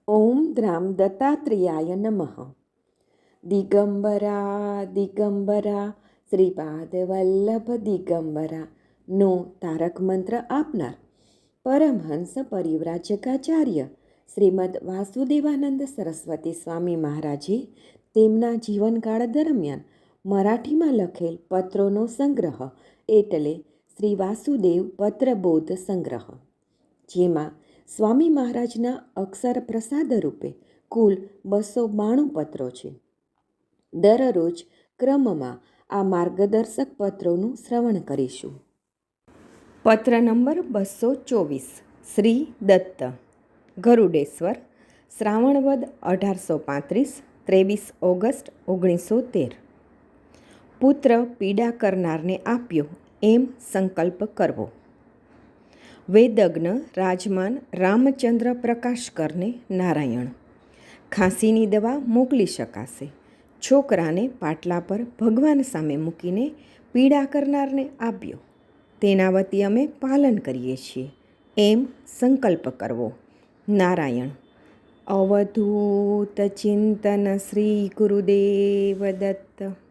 ઓમ દ્રામ દત્તાત્રેયાય નમઃ. દિગંબરા દિગંબરા શ્રીપાદ વલ્લભ દિગંબરા નો તારક મંત્ર આપનાર પરમહંસ પરિવ્રાજકાચાર્ય શ્રીમદ વાસુદેવાનંદ સરસ્વતી સ્વામી મહારાજે તેમના જીવનકાળ દરમિયાન મરાઠીમાં લખેલ પત્રોનો સંગ્રહ એટલે શ્રી વાસુદેવ પત્રબોધ સંગ્રહ, જેમાં સ્વામી મહારાજના અક્ષર પ્રસાદ રૂપે કુલ 292 પત્રો છે. દરરોજ ક્રમમાં આ માર્ગદર્શક પત્રોનું શ્રવણ કરીશું. પત્ર નંબર 224. શ્રી દત્ત, ગરુડેશ્વર, શ્રાવણવદ 1835, 23 ઓગસ્ટ 1913. પુત્ર પીડા કરનારને આપ્યો એમ સંકલ્પ કરવો. વેદજ્ઞ રાજમાન રામચંદ્ર પ્રકાશકરને નારાયણ. ખાંસીની દવા મોકલી શકાશે. છોકરાને પાટલા પર ભગવાન સામે મૂકીને પીડા કરનારને આપ્યો. તેના વતી અમે પાલન કરીએ છીએ એમ સંકલ્પ કરવો. નારાયણ. અવધૂત ચિંતન શ્રી ગુરુદેવ દત્ત.